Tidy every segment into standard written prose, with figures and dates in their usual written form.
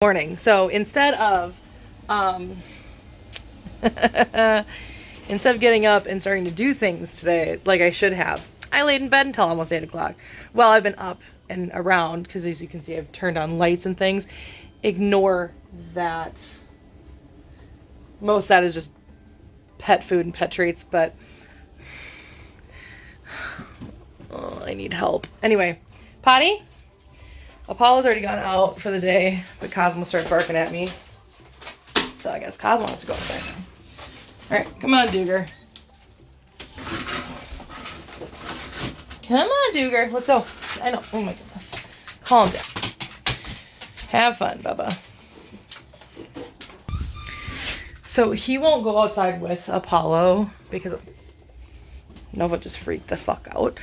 Morning. So instead of instead of getting up and starting to do things today like I should have, I laid in bed until almost 8 o'clock. Well, I've been up and around because, as you can see, I've turned on lights and things. Ignore that. Most of that is just pet food and pet treats, but oh, I need help. Anyway, potty. Apollo's already gone out for the day, but Cosmo started barking at me. So I guess Cosmo wants to go outside now. Alright, come on, Duger. Come on, Duger. Let's go. I know. Oh my goodness. Calm down. Have fun, Bubba. So he won't go outside with Apollo because Nova just freaked the fuck out.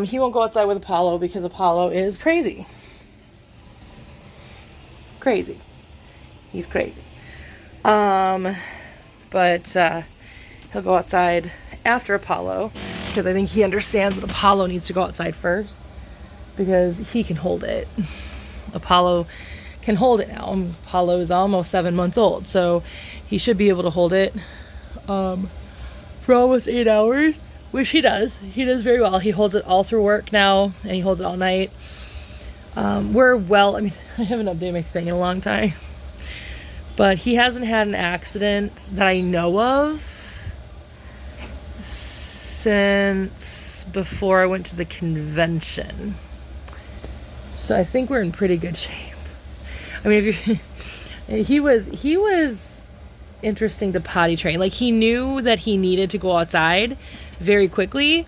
He won't go outside with Apollo because Apollo is crazy. Crazy. He's crazy. But he'll go outside after Apollo because I think he understands that Apollo needs to go outside first because he can hold it. Apollo can hold it now. Apollo is almost 7 months old, so he should be able to hold it for almost 8 hours, which he does. He does very well. He holds it all through work now, and he holds it all night. I haven't updated my thing in a long time, but he hasn't had an accident that I know of since before I went to the convention. So I think we're in pretty good shape. I mean, he was interesting to potty train. Like, he knew that he needed to go outside very quickly,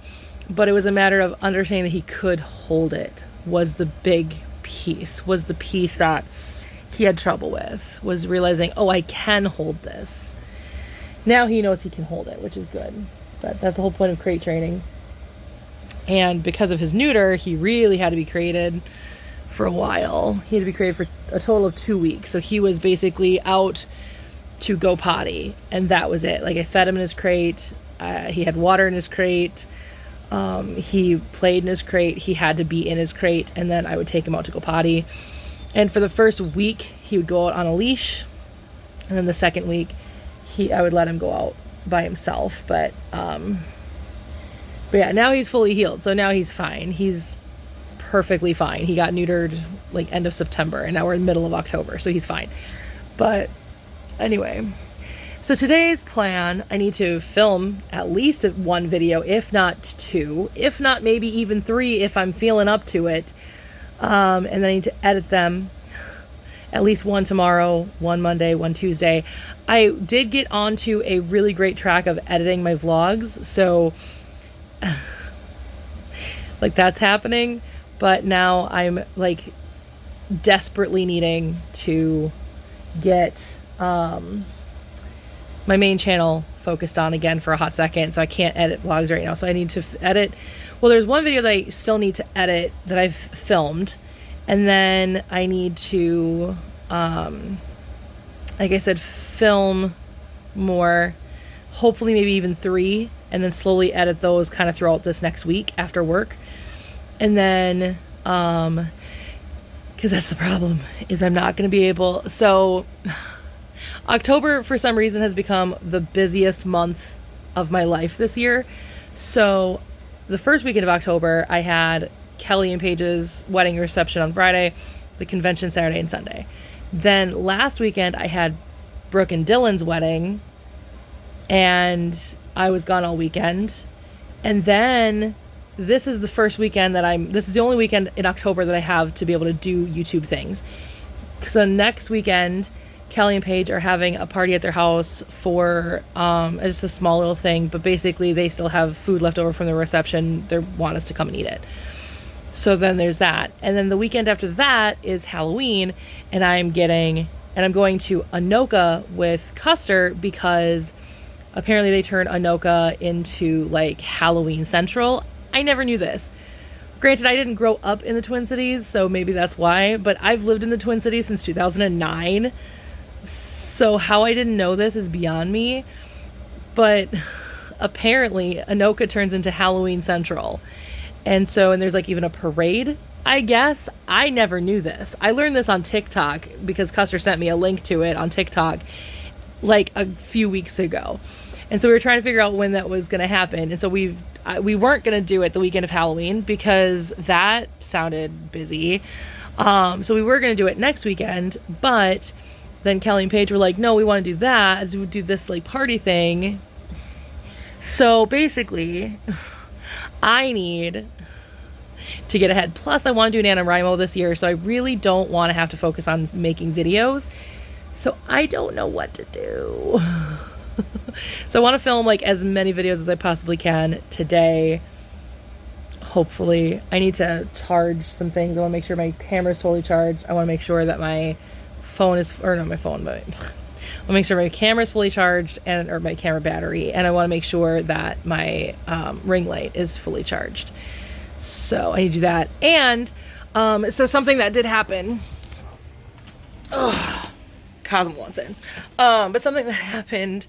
but it was a matter of understanding that he could hold it was the big piece, was the piece that he had trouble with, was realizing, oh, I can hold this. Now he knows he can hold it, which is good. But that's the whole point of crate training. And because of his neuter, he really had to be crated for a while. He had to be crated for a total of 2 weeks. So he was basically out to go potty, and that was it. Like, I fed him in his crate. He had water in his crate. He played in his crate. He had to be in his crate, and then I would take him out to go potty. And for the first week, he would go out on a leash, and then the second week, I would let him go out by himself. But yeah, now he's fully healed, so now he's fine. He's perfectly fine. He got neutered like end of September, and now we're in the middle of October, so he's fine. But anyway. So today's plan, I need to film at least one video, if not 2, if not maybe even 3 if I'm feeling up to it. And then I need to edit them, at least one tomorrow, one Monday, one Tuesday. I did get onto a really great track of editing my vlogs, so like that's happening. But now I'm like desperately needing to get my main channel focused on again for a hot second, so I can't edit vlogs right now. So I need to edit. Well, there's one video that I still need to edit that I've filmed, and then I need to, like I said, film more, hopefully maybe even 3, and then slowly edit those kind of throughout this next week after work. And then, because that's the problem, is I'm not going to be able, so October, for some reason, has become the busiest month of my life this year. So the first weekend of October, I had Kelly and Paige's wedding reception on Friday, the convention Saturday and Sunday. Then last weekend, I had Brooke and Dylan's wedding, and I was gone all weekend. And then this is the first weekend this is the only weekend in October that I have to be able to do YouTube things. So next weekend, Kelly and Paige are having a party at their house for just a small little thing, but basically they still have food left over from the reception. They want us to come and eat it. So then there's that. And then the weekend after that is Halloween, and I'm going to Anoka with Custer because apparently they turned Anoka into like Halloween Central. I never knew this. Granted, I didn't grow up in the Twin Cities, so maybe that's why, but I've lived in the Twin Cities since 2009. So how I didn't know this is beyond me, but apparently Anoka turns into Halloween Central. And there's like even a parade, I guess. I never knew this. I learned this on TikTok because Custer sent me a link to it on TikTok like a few weeks ago. And so we were trying to figure out when that was going to happen. And so we weren't going to do it the weekend of Halloween because that sounded busy. So we were going to do it next weekend, but then Kelly and Paige were like, no, we want to do that. We do this like party thing. So basically, I need to get ahead. Plus, I want to do NaNoWriMo this year, so I really don't want to have to focus on making videos. So I don't know what to do. So I want to film like as many videos as I possibly can today. Hopefully. I need to charge some things. I want to make sure my camera's totally charged. I want to make sure that my phone is, or not my phone, but I want to make sure my camera's fully charged, or my camera battery, and I want to make sure that my ring light is fully charged. So I need to do that. And so something that did happen, Cosmo wants in, but something that happened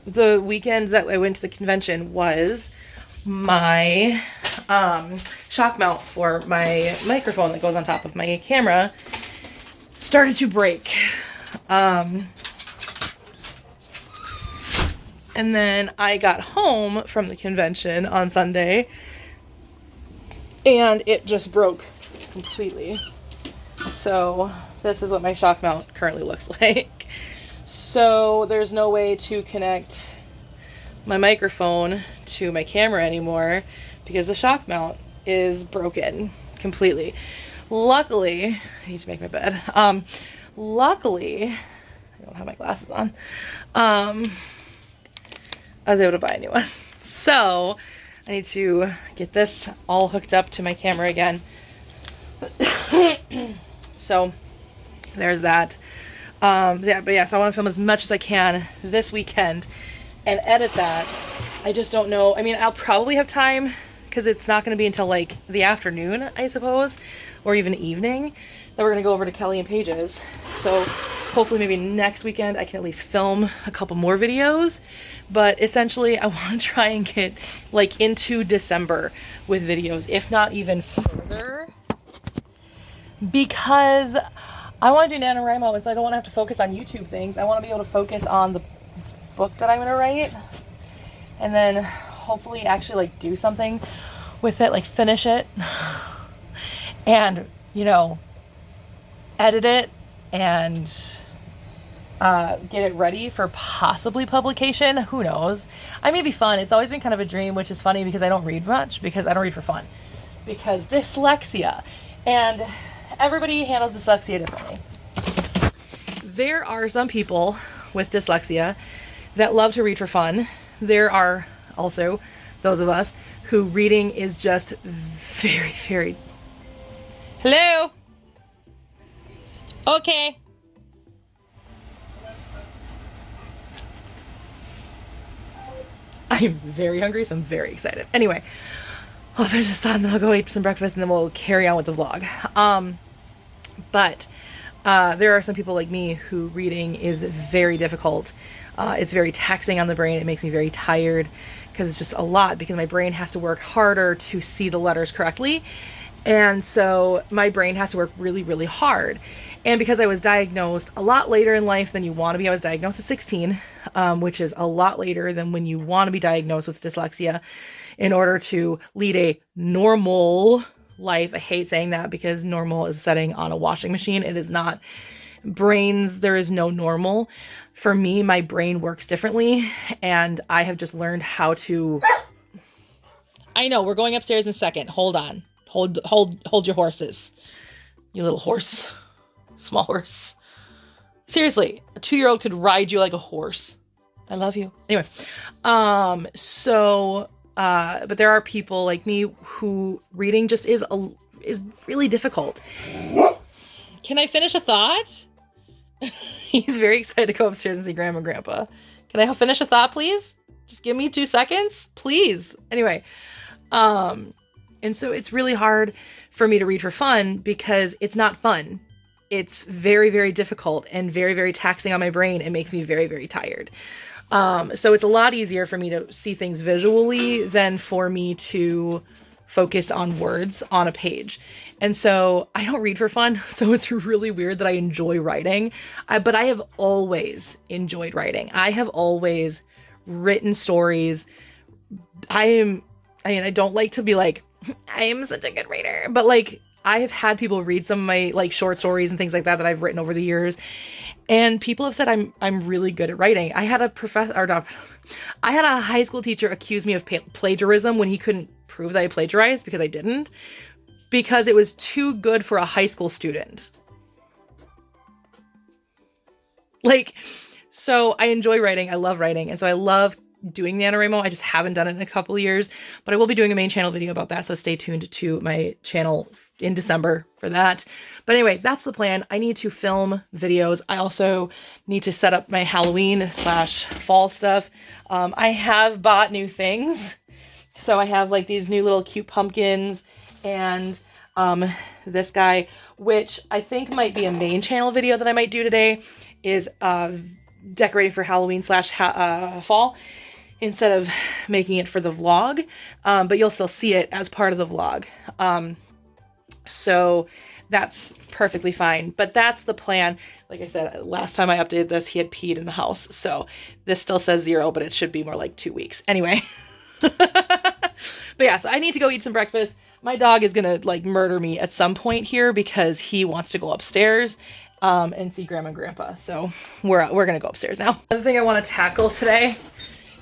the weekend that I went to the convention was my shock mount for my microphone that goes on top of my camera started to break. And then I got home from the convention on Sunday and it just broke completely. So this is what my shock mount currently looks like. So there's no way to connect my microphone to my camera anymore because the shock mount is broken completely. Luckily, I need to make my bed. Luckily, I don't have my glasses on. I was able to buy a new one. So I need to get this all hooked up to my camera again. So there's that. So I want to film as much as I can this weekend and edit that. I just don't know. I mean, I'll probably have time because it's not going to be until like the afternoon, I suppose, or even evening that we're going to go over to Kelly and Paige's. So hopefully maybe next weekend I can at least film a couple more videos. But essentially I want to try and get like into December with videos, if not even further, because I want to do NaNoWriMo, and so I don't want to have to focus on YouTube things. I want to be able to focus on the book that I'm going to write, and then hopefully actually like do something with it, like finish it, and, you know, edit it, and get it ready for possibly publication. Who knows? I may be fun. It's always been kind of a dream, which is funny because I don't read much, because I don't read for fun, because dyslexia, and everybody handles dyslexia differently. There are some people with dyslexia that love to read for fun. There are also those of us who reading is just very, very... Hello? Okay. I'm very hungry, so I'm very excited. Anyway, I'll finish this thought and then I'll go eat some breakfast and then we'll carry on with the vlog. But there are some people like me who reading is very difficult. It's very taxing on the brain. It makes me very tired because it's just a lot, because my brain has to work harder to see the letters correctly. And so my brain has to work really, really hard. And because I was diagnosed a lot later in life than you want to be, I was diagnosed at 16, which is a lot later than when you want to be diagnosed with dyslexia in order to lead a normal life. I hate saying that because normal is a setting on a washing machine. It is not. Brains, there is no normal. For me, my brain works differently, and I have just learned how to... I know, we're going upstairs in a second. Hold on. Hold your horses. You little horse. Small horse. Seriously, a 2-year-old could ride you like a horse. I love you. Anyway, but there are people like me who reading just is really difficult. Can I finish a thought? He's very excited to go upstairs and see Grandma and Grandpa. Can I finish a thought, please? Just give me 2 seconds, please. Anyway, and so it's really hard for me to read for fun because it's not fun. It's very, very difficult and very, very taxing on my brain. It makes me very, very tired. So it's a lot easier for me to see things visually than for me to focus on words on a page. And so I don't read for fun, so it's really weird that I enjoy writing. But I have always enjoyed writing. I have always written stories. I don't like to be like, I am such a good writer, but like I have had people read some of my like short stories and things like that I've written over the years, and people have said I'm really good at writing. I had a high school teacher accuse me of plagiarism when he couldn't prove that I plagiarized because I didn't, because it was too good for a high school student. Like, so I enjoy writing. I love writing. And so I love doing the NaNoWriMo. I just haven't done it in a couple of years, but I will be doing a main channel video about that. So stay tuned to my channel in December for that. But anyway, that's the plan. I need to film videos. I also need to set up my Halloween / fall stuff. I have bought new things. So I have like these new little cute pumpkins and this guy, which I think might be a main channel video that I might do today, is decorating for Halloween / fall instead of making it for the vlog. But you'll still see it as part of the vlog. So that's perfectly fine. But that's the plan. Like I said, last time I updated this, he had peed in the house. So this still says 0, but it should be more like 2 weeks. Anyway. But yeah, so I need to go eat some breakfast. My dog is gonna like murder me at some point here because he wants to go upstairs and see Grandma and Grandpa. So we're gonna go upstairs now. Another thing I want to tackle today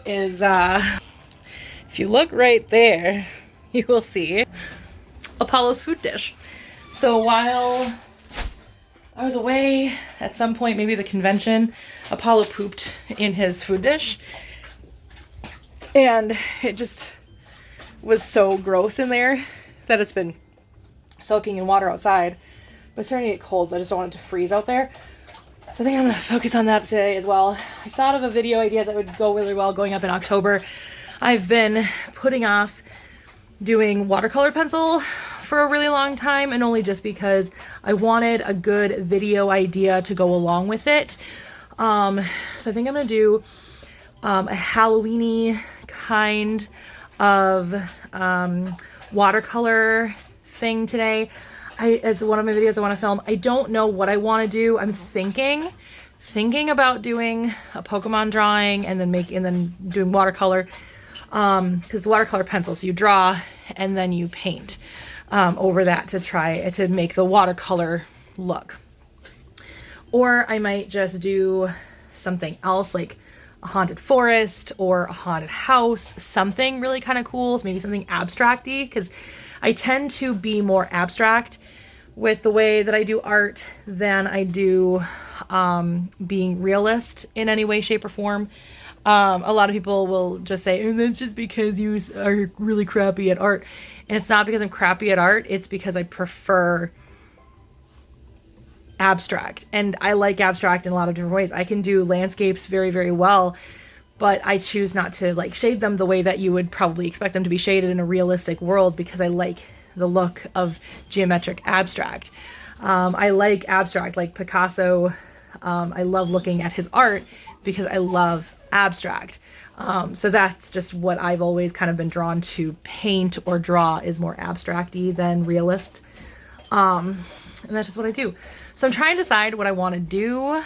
is if you look right there, you will see Apollo's food dish. So while I was away at some point, maybe the convention, Apollo pooped in his food dish. And it just was so gross in there that it's been soaking in water outside. But it's starting to get cold, so I just don't want it to freeze out there. So I think I'm going to focus on that today as well. I thought of a video idea that would go really well going up in October. I've been putting off doing watercolor pencil for a really long time, and only just because I wanted a good video idea to go along with it. So I think I'm going to do a Halloween-y kind of watercolor thing today. As one of my videos I want to film. I don't know what I want to do. I'm thinking about doing a Pokemon drawing and then doing watercolor, because watercolor pencil, so you draw and then you paint over that to try to make the watercolor look. Or I might just do something else, like a haunted forest or a haunted house, something really kind of cool, maybe something abstract-y, because I tend to be more abstract with the way that I do art than I do being realist in any way, shape, or form. A lot of people will just say, oh, that's just because you are really crappy at art. And it's not because I'm crappy at art, it's because I prefer abstract. And I like abstract in a lot of different ways. I can do landscapes very, very well, but I choose not to like shade them the way that you would probably expect them to be shaded in a realistic world, because I like the look of geometric abstract. I like abstract, like Picasso. I love looking at his art because I love abstract. So that's just what I've always kind of been drawn to paint or draw, is more abstract-y than realist. And that's just what I do. So I'm trying to decide what I want to do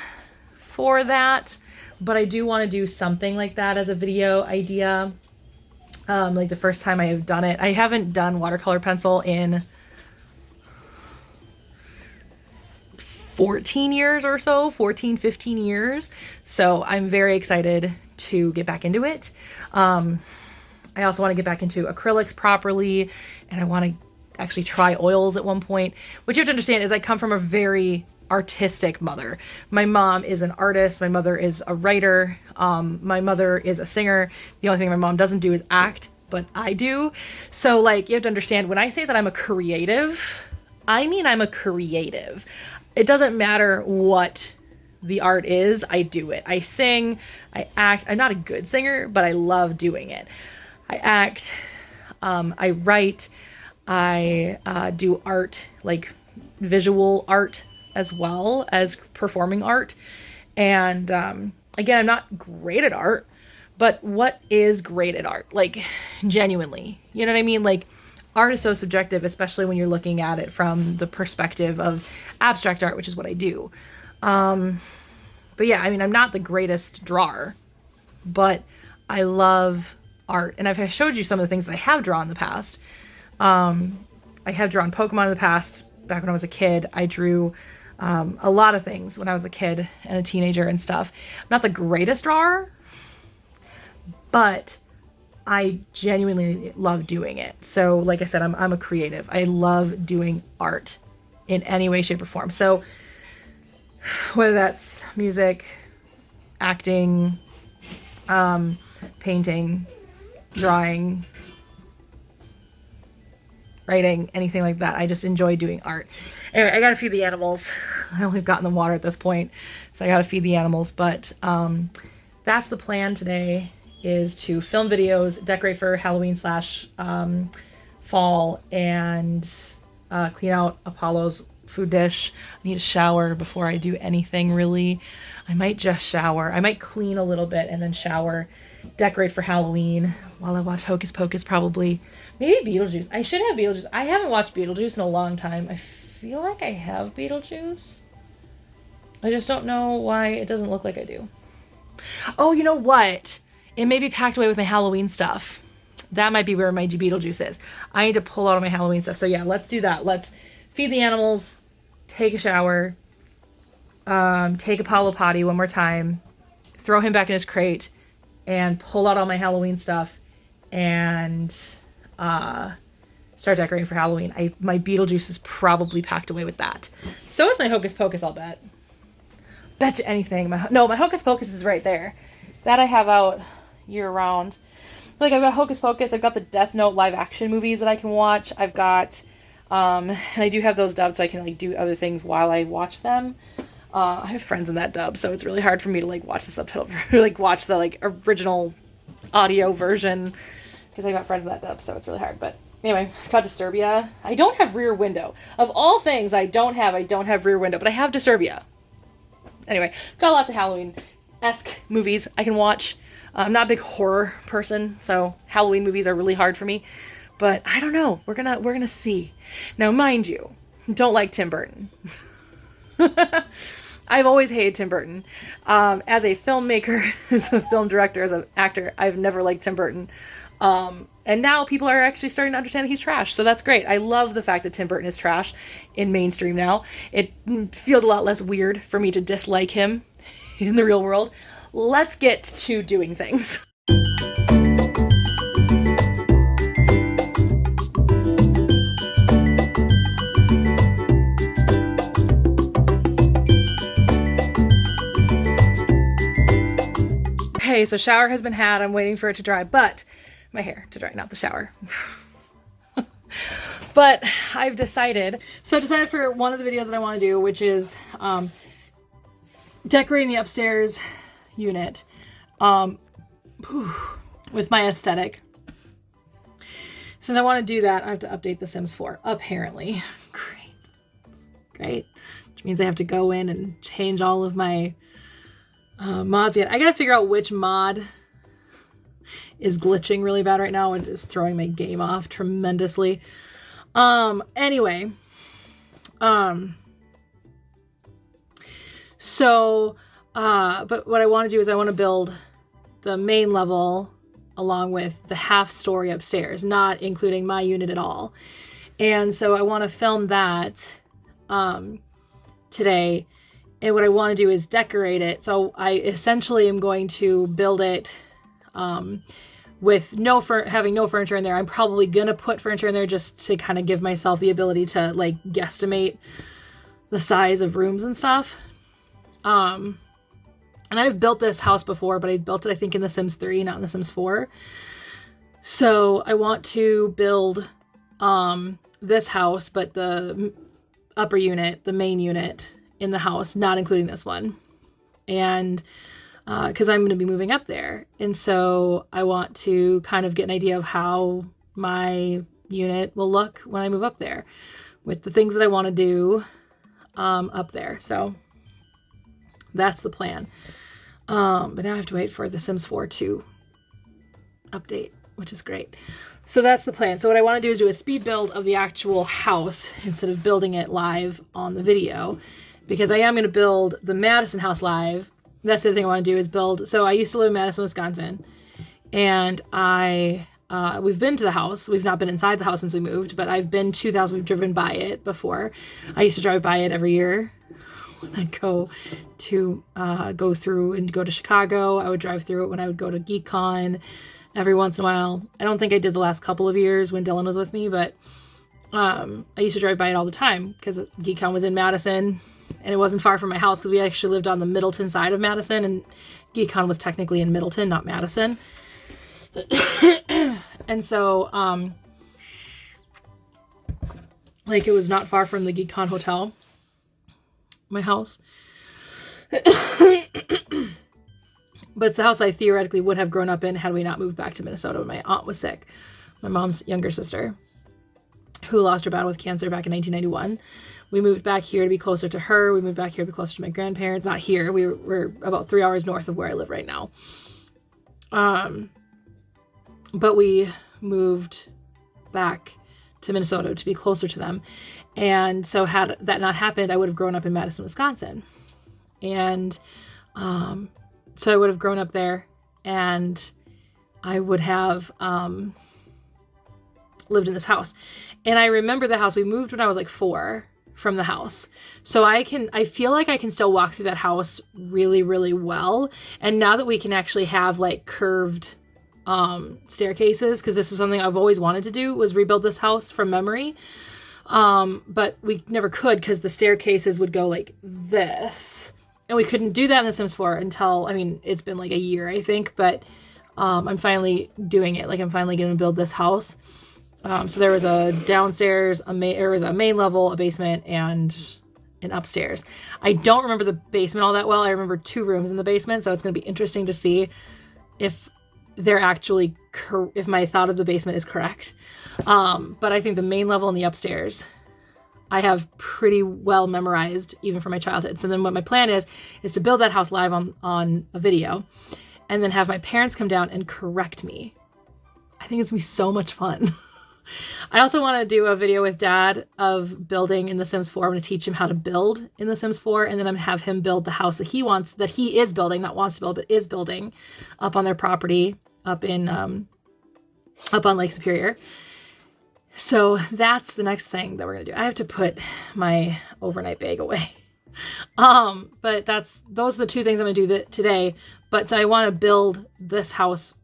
for that, but I do want to do something like that as a video idea. Like the first time I have done it. I haven't done watercolor pencil in 14 years or so, 14, 15 years. So I'm very excited to get back into it. I also want to get back into acrylics properly, and I want to actually try oils at one point. What you have to understand is I come from a very artistic mother. My mom is an artist. My mother is a writer. My mother is a singer. The only thing my mom doesn't do is act, but I do. So like, you have to understand, when I say that I'm a creative, I mean I'm a creative. It doesn't matter what the art is, I do it. I sing, I act. I'm not a good singer, but I love doing it. I act, I write, I do art, like visual art, as well as performing art. And again, I'm not great at art, but what is great at art? Like, genuinely, you know what I mean? Like, art is so subjective, especially when you're looking at it from the perspective of abstract art, which is what I do. But yeah, I mean, I'm not the greatest drawer, but I love art. And I've showed you some of the things that I have drawn in the past. I have drawn Pokemon in the past. Back when I was a kid, I drew a lot of things when I was a kid and a teenager and stuff. I'm not the greatest drawer, but I genuinely love doing it. So like I said, I'm a creative. I love doing art in any way, shape, or form. So whether that's music, acting, painting, drawing, writing, anything like that. I just enjoy doing art. Anyway, I gotta feed the animals. I only got in the water at this point, so I gotta feed the animals. But that's the plan today, is to film videos, decorate for Halloween / fall, and clean out Apollo's food dish. I need a shower before I do anything, really. I might just shower. I might clean a little bit and then shower, decorate for Halloween while I watch Hocus Pocus, probably. Maybe Beetlejuice. I should have Beetlejuice. I haven't watched Beetlejuice in a long time. I feel like I have Beetlejuice. I just don't know why it doesn't look like I do. Oh, you know what? It may be packed away with my Halloween stuff. That might be where my Beetlejuice is. I need to pull out all my Halloween stuff. So yeah, let's do that. Let's feed the animals, take a shower, take Apollo potty one more time, throw him back in his crate, and pull out all my Halloween stuff and start decorating for Halloween. My Beetlejuice is probably packed away with that. So is my Hocus Pocus, I'll bet. Bet you anything. My Hocus Pocus is right there. That I have out year round. Like, I've got Hocus Pocus, I've got the Death Note live action movies that I can watch. I've got, and I do have those dubbed so I can like do other things while I watch them. I have friends in that dub, so it's really hard for me to like watch the subtitle, like watch the like original audio version, because I got friends in that dub, so it's really hard. But anyway, I've got Disturbia. I don't have Rear Window. Of all things I don't have Rear Window, but I have Disturbia. Anyway, got lots of Halloween-esque movies I can watch. I'm not a big horror person, so Halloween movies are really hard for me. But I don't know. We're gonna see. Now, mind you, don't like Tim Burton. I've always hated Tim Burton. As a filmmaker, as a film director, as an actor, I've never liked Tim Burton. And now people are actually starting to understand that he's trash. So that's great. I love the fact that Tim Burton is trash in mainstream now. It feels a lot less weird for me to dislike him in the real world. Let's get to doing things. Okay, so shower has been had. I'm waiting for it to dry, but my hair to dry, not the shower. But I've decided for one of the videos that I want to do, which is decorating the upstairs unit with my aesthetic. Since I want to do that, I have to update The Sims 4, apparently. Great. Which means I have to go in and change all of my mods yet. I gotta figure out which mod is glitching really bad right now and is throwing my game off tremendously. Anyway. But what I want to do is I want to build the main level along with the half story upstairs, not including my unit at all. And so I want to film that today. And what I want to do is decorate it. So I essentially am going to build it with having no furniture in there. I'm probably going to put furniture in there just to kind of give myself the ability to like guesstimate the size of rooms and stuff. And I've built this house before, but I built it, I think, in The Sims 3, not in The Sims 4. So I want to build this house, but the upper unit, the main unit in the house, not including this one. And because I'm going to be moving up there. And so I want to kind of get an idea of how my unit will look when I move up there with the things that I want to do up there. So that's the plan. But now I have to wait for The Sims 4 to update, which is great. So that's the plan. So what I want to do is do a speed build of the actual house instead of building it live on the video, because I am going to build the Madison house live. That's the other thing I want to do is build. So I used to live in Madison, Wisconsin, and we've been to the house. We've not been inside the house since we moved, but I've been to the house. We've driven by it before. I used to drive by it every year when I'd go through and go to Chicago. I would drive through it when I would go to GeekCon every once in a while. I don't think I did the last couple of years when Dylan was with me, but I used to drive by it all the time because GeekCon was in Madison, and it wasn't far from my house because we actually lived on the Middleton side of Madison, and GeekCon was technically in Middleton, not Madison. And so, like, it was not far from the GeekCon hotel, my house. But it's the house I theoretically would have grown up in had we not moved back to Minnesota when my aunt was sick. My mom's younger sister, who lost her battle with cancer back in 1991. We moved back here to be closer to her. We moved back here to be closer to my grandparents. Not here. We're about 3 hours north of where I live right now. But we moved back to Minnesota to be closer to them. And so had that not happened, I would have grown up in Madison, Wisconsin. And so I would have grown up there, and I would have lived in this house. And I remember the house. We moved when I was like 4 from the house. So I feel like I can still walk through that house really, really well. And now that we can actually have like curved staircases, because this is something I've always wanted to do, was rebuild this house from memory. But we never could because the staircases would go like this. And we couldn't do that in The Sims 4 until, I mean, it's been like a year, I think, but I'm finally doing it. Like, I'm finally going to build this house. So there was a downstairs, there was a main level, a basement, and an upstairs. I don't remember the basement all that well. I remember 2 rooms in the basement, so it's going to be interesting to see if they're actually, if my thought of the basement is correct. But I think the main level and the upstairs I have pretty well memorized, even from my childhood. So then what my plan is to build that house live on a video, and then have my parents come down and correct me. I think it's gonna be so much fun. I also want to do a video with Dad of building in The Sims 4. I'm going to teach him how to build in The Sims 4, and then I'm going to have him build the house that he is building, not wants to build, but is building up on their property up on Lake Superior. So that's the next thing that we're going to do. I have to put my overnight bag away. But those are the 2 things I'm going to do today. But so I want to build this house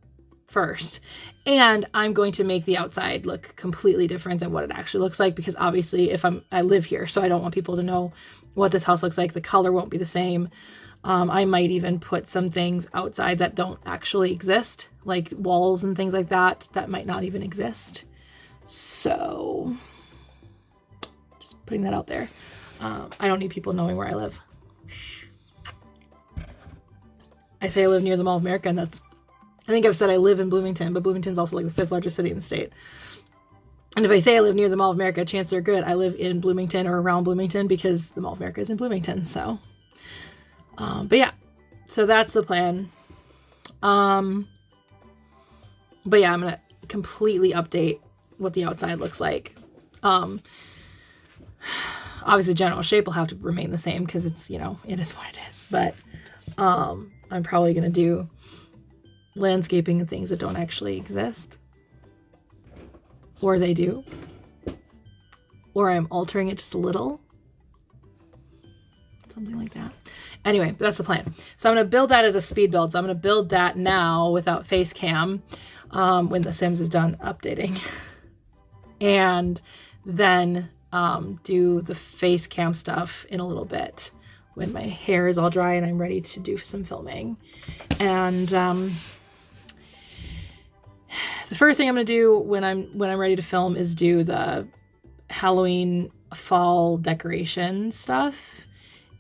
first. And I'm going to make the outside look completely different than what it actually looks like, because obviously I live here, so I don't want people to know what this house looks like. The color won't be the same. I might even put some things outside that don't actually exist, like walls and things like that might not even exist. So just putting that out there. I don't need people knowing where I live. I say I live near the Mall of America, and I think I've said I live in Bloomington, but Bloomington's also like the 5th largest city in the state. And if I say I live near the Mall of America, chances are good I live in Bloomington or around Bloomington, because the Mall of America is in Bloomington. So, but yeah, so that's the plan. But yeah, I'm going to completely update what the outside looks like. Obviously general shape will have to remain the same, because it's, it is what it is. But, I'm probably going to do landscaping and things that don't actually exist, or they do, or I'm altering it just a little, something like that. Anyway, that's the plan. So I'm going to build that as a speed build. So I'm going to build that now without face cam, when The Sims is done updating, and then do the face cam stuff in a little bit when my hair is all dry and I'm ready to do some filming. And the first thing I'm going to do when I'm ready to film is do the Halloween fall decoration stuff.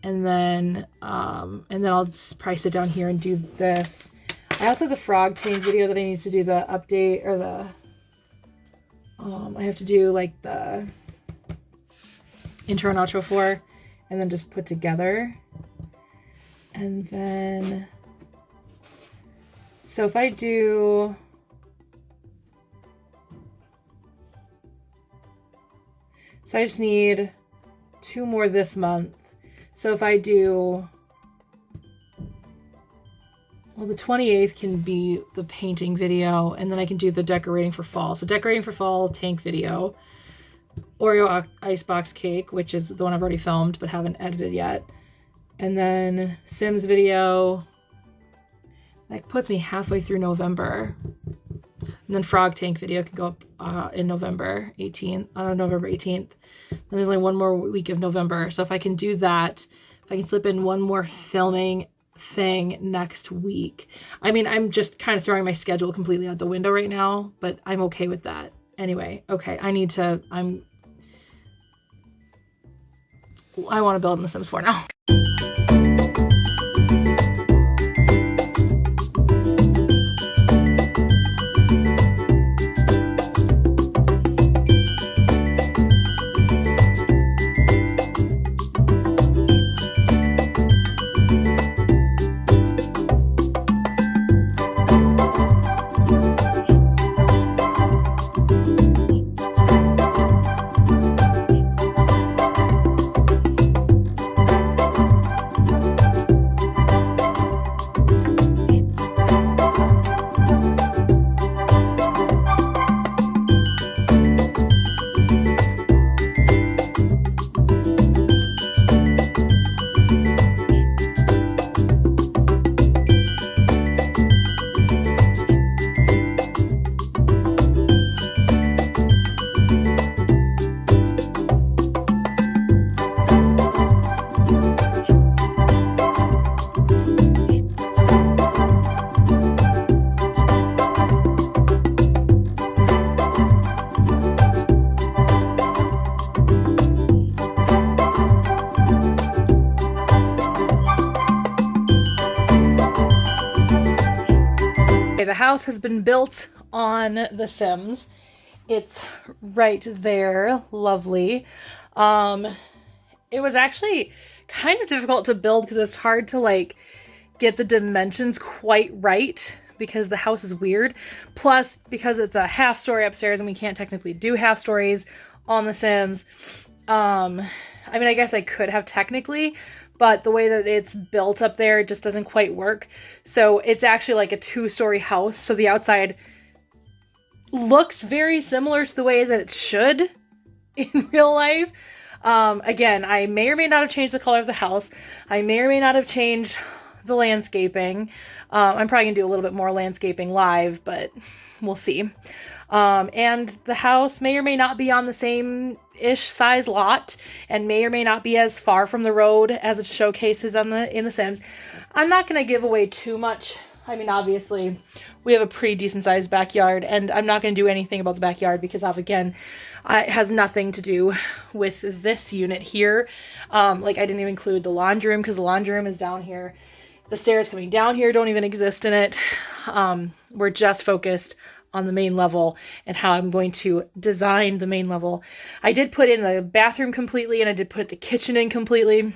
And then I'll just probably sit down here and do this. I also have the frog tank video that I need to do the update, or I have to do like the intro and outro for, and then just put together. And then, so if I do, So I just need 2 more this month. So if I do, well, the 28th can be the painting video, and then I can do the decorating for fall. So decorating for fall, tank video, Oreo icebox cake, which is the one I've already filmed but haven't edited yet. And then Sims video. That puts me halfway through November. And then frog tank video can go up in November 18th, November 18th. Then there's only 1 more week of November. So if I can do that, if I can slip in 1 more filming thing next week. I mean, I'm just kind of throwing my schedule completely out the window right now, but I'm okay with that. Anyway, okay, I want to build in The Sims 4 now. The house has been built on The Sims. It's right there. Lovely. It was actually kind of difficult to build because it's hard to like get the dimensions quite right because the house is weird. Plus, because it's a half story upstairs and we can't technically do half stories on The Sims. I mean, I guess I could have technically, but the way that it's built up there just doesn't quite work. So it's actually like a 2-story house. So the outside looks very similar to the way that it should in real life. Again, I may or may not have changed the color of the house. I may or may not have changed the landscaping. I'm probably gonna do a little bit more landscaping live, but we'll see. And the house may or may not be on the same-ish size lot and may or may not be as far from the road as it showcases in The Sims. I'm not going to give away too much. I mean, obviously, we have a pretty decent-sized backyard, and I'm not going to do anything about the backyard because, again, it has nothing to do with this unit here. Like, I didn't even include the laundry room because the laundry room is down here. The stairs coming down here don't even exist in it. We're just focused on the main level and how I'm going to design the main level. I did put in the bathroom completely and I did put the kitchen in completely,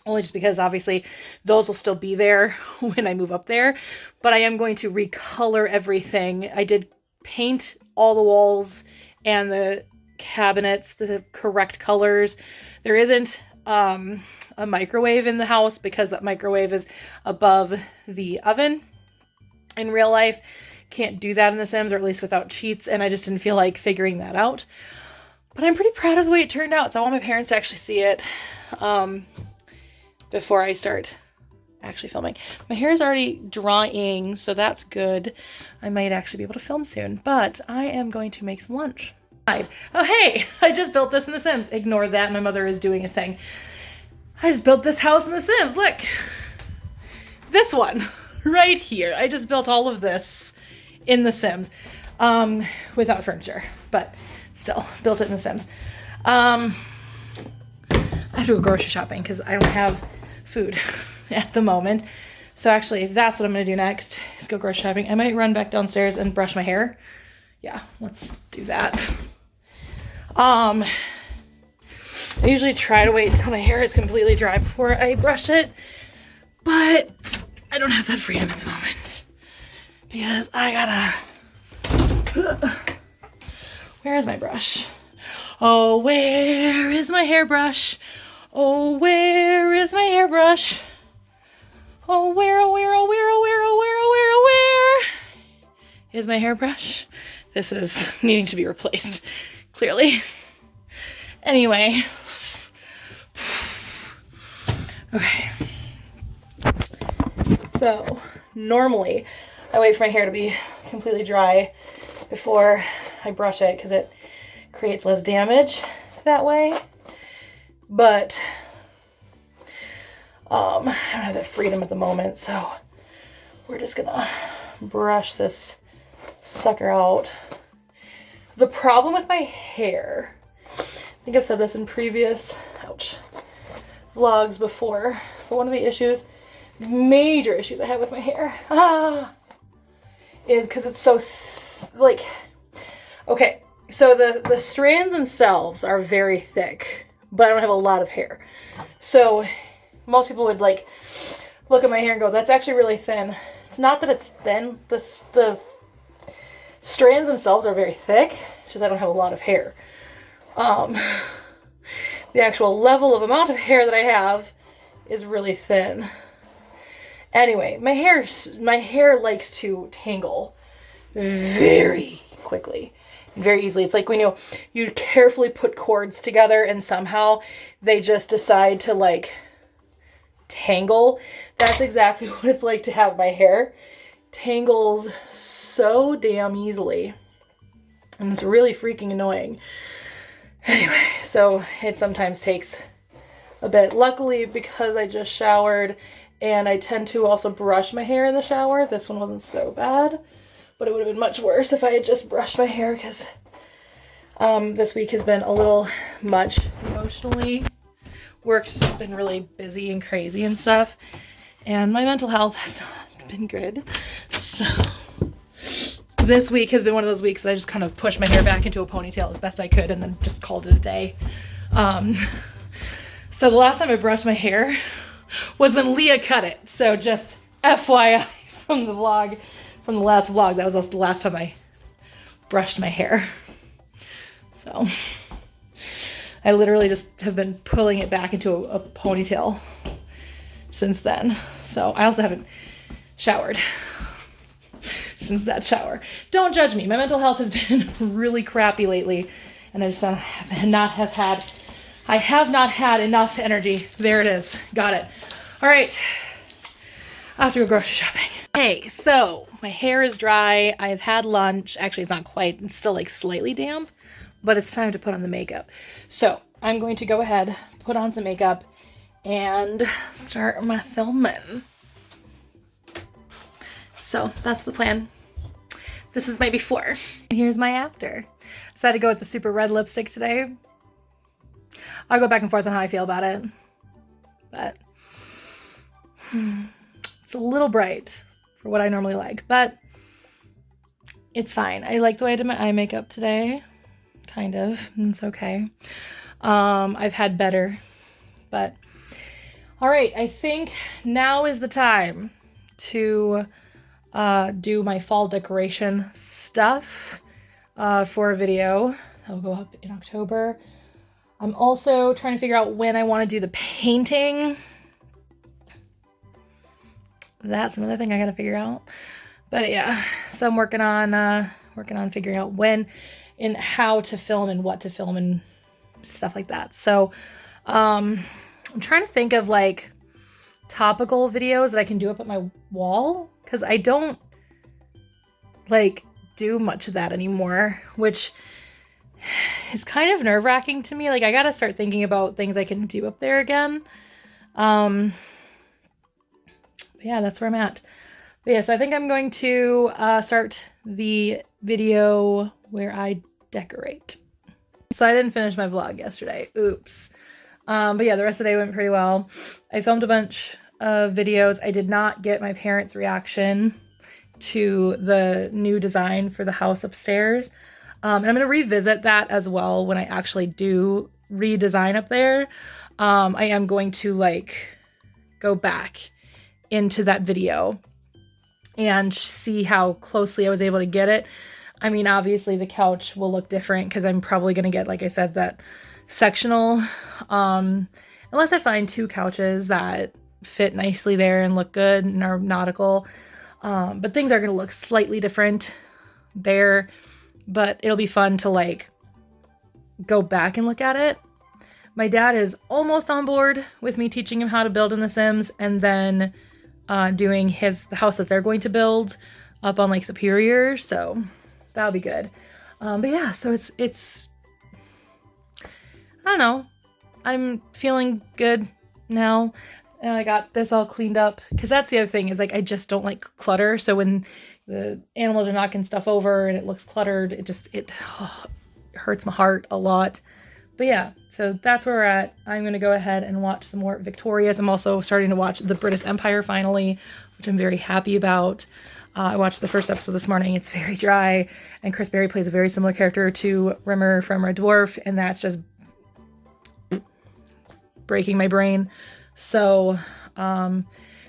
only just because obviously those will still be there when I move up there, but I am going to recolor everything. I did paint all the walls and the cabinets the correct colors. There isn't a microwave in the house because that microwave is above the oven. In real life, can't do that in The Sims, or at least without cheats, and I just didn't feel like figuring that out. But I'm pretty proud of the way it turned out, so I want my parents to actually see it before I start actually filming. My hair is already drying, so that's good. I might actually be able to film soon, but I am going to make some lunch. Oh, hey, I just built this in The Sims. Ignore that, my mother is doing a thing. I just built this house in The Sims, look. This one, right here. I just built all of this in The Sims, without furniture, but still built it in The Sims. I have to go grocery shopping because I don't have food at the moment. So actually, that's what I'm gonna do next, is go grocery shopping. I might run back downstairs and brush my hair. Yeah, let's do that. I usually try to wait until my hair is completely dry before I brush it, but I don't have that freedom at the moment. Because I gotta... Where is my brush? Oh, where is my hairbrush? Oh, where is my hairbrush? Oh, where, oh, where, oh, where, oh, where, oh, where, oh, where, oh, where is my hairbrush? This is needing to be replaced, clearly. Anyway. Okay. So, normally, I wait for my hair to be completely dry before I brush it because it creates less damage that way. But I don't have that freedom at the moment, so we're just gonna brush this sucker out. The problem with my hair, I think I've said this in previous vlogs before, but one of the major issues I have with my hair is because it's so okay, so the strands themselves are very thick, but I don't have a lot of hair. So most people would like look at my hair and go, that's actually really thin. It's not that it's thin, the strands themselves are very thick, it's just I don't have a lot of hair. The actual level of amount of hair that I have is really thin. Anyway, my hair likes to tangle very quickly, very easily. It's like when you carefully put cords together and somehow they just decide to like tangle. That's exactly what it's like to have my hair. Tangles so damn easily. And it's really freaking annoying. Anyway, so it sometimes takes a bit. Luckily, because I just showered and I tend to also brush my hair in the shower, this one wasn't so bad. But it would have been much worse if I had just brushed my hair because this week has been a little much emotionally. Work's just been really busy and crazy and stuff. And my mental health has not been good. So this week has been one of those weeks that I just kind of pushed my hair back into a ponytail as best I could and then just called it a day. So the last time I brushed my hair was when Leah cut it. So just FYI from the last vlog, that was also the last time I brushed my hair. So I literally just have been pulling it back into a ponytail since then. So I also haven't showered since that shower. Don't judge me. My mental health has been really crappy lately, and I just have not had enough energy. There it is. Got it. All right. I have to go grocery shopping. Hey, so my hair is dry. I've had lunch. Actually, it's not quite. It's still like slightly damp, but it's time to put on the makeup. So I'm going to go ahead, put on some makeup, and start my filming. So that's the plan. This is my before. And here's my after. Decided to go with the super red lipstick today. I'll go back and forth on how I feel about it. But it's a little bright for what I normally like, but it's fine. I like the way I did my eye makeup today. Kind of. It's okay. I've had better, but all right. I think now is the time to do my fall decoration stuff for a video. That'll go up in October. I'm also trying to figure out when I want to do the painting. That's another thing I gotta figure out. But yeah, so I'm working on figuring out when and how to film and what to film and stuff like that. So I'm trying to think of like topical videos that I can do up at my wall, because I don't like do much of that anymore, which is kind of nerve-wracking to me. Like, I gotta start thinking about things I can do up there again. Yeah, that's where I'm at. But yeah, so I think I'm going to start the video where I decorate. So I didn't finish my vlog yesterday. Oops. But yeah, the rest of the day went pretty well. I filmed a bunch of videos. I did not get my parents' reaction to the new design for the house upstairs. And I'm going to revisit that as well when I actually do redesign up there. I am going to like go back into that video and see how closely I was able to get it. I mean, obviously the couch will look different because I'm probably going to get, like I said, that sectional. Unless I find 2 couches that fit nicely there and look good and are nautical. But things are going to look slightly different there. But it'll be fun to like go back and look at it. My dad is almost on board with me teaching him how to build in The Sims, and then doing the house that they're going to build up on Lake Superior. So that'll be good. But yeah, so it's I don't know. I'm feeling good now. And I got this all cleaned up, because that's the other thing is like I just don't like clutter. So when the animals are knocking stuff over and it looks cluttered, it hurts my heart a lot. But yeah, so that's where we're at. I'm going to go ahead and watch some more Victorious. I'm also starting to watch The British Empire finally, which I'm very happy about. I watched the first episode this morning. It's very dry, and Chris Berry plays a very similar character to Rimmer from Red Dwarf, and that's just breaking my brain. So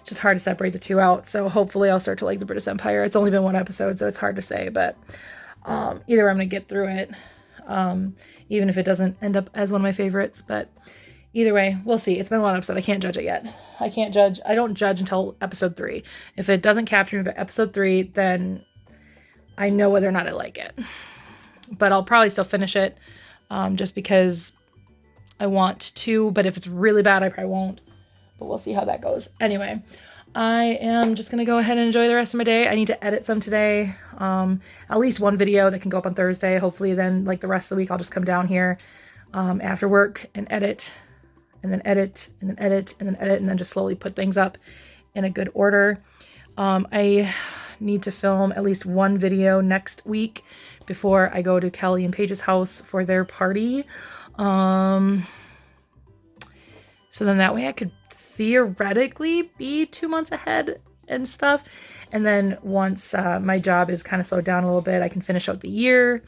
just hard to separate the 2 out. So hopefully I'll start to like The British Empire. It's only been 1 episode, so it's hard to say, but either I'm going to get through it, even if it doesn't end up as one of my favorites. But either way, we'll see. It's been 1 episode. I can't judge it yet. I don't judge until episode 3. If it doesn't capture me by episode 3, then I know whether or not I like it. But I'll probably still finish it, just because I want to. But if it's really bad, I probably won't. But we'll see how that goes. Anyway, I am just going to go ahead and enjoy the rest of my day. I need to edit some today. At least 1 video that can go up on Thursday. Hopefully then, like the rest of the week, I'll just come down here after work and edit, and then edit, and then edit, and then edit, and then just slowly put things up in a good order. I need to film at least 1 video next week before I go to Kelly and Paige's house for their party. So then that way I could theoretically be 2 months ahead and stuff. And then once my job is kind of slowed down a little bit, I can finish out the year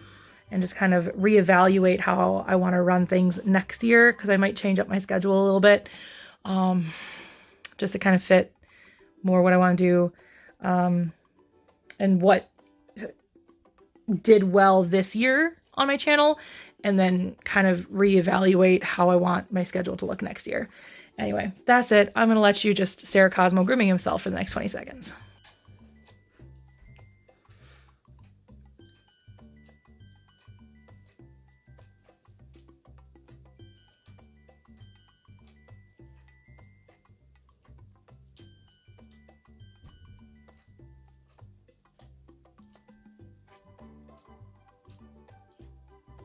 and just kind of reevaluate how I want to run things next year, because I might change up my schedule a little bit, just to kind of fit more what I want to do, and what did well this year on my channel, and then kind of reevaluate how I want my schedule to look next year. Anyway, that's it. I'm going to let you just Sarah Cosmo grooming himself for the next 20 seconds.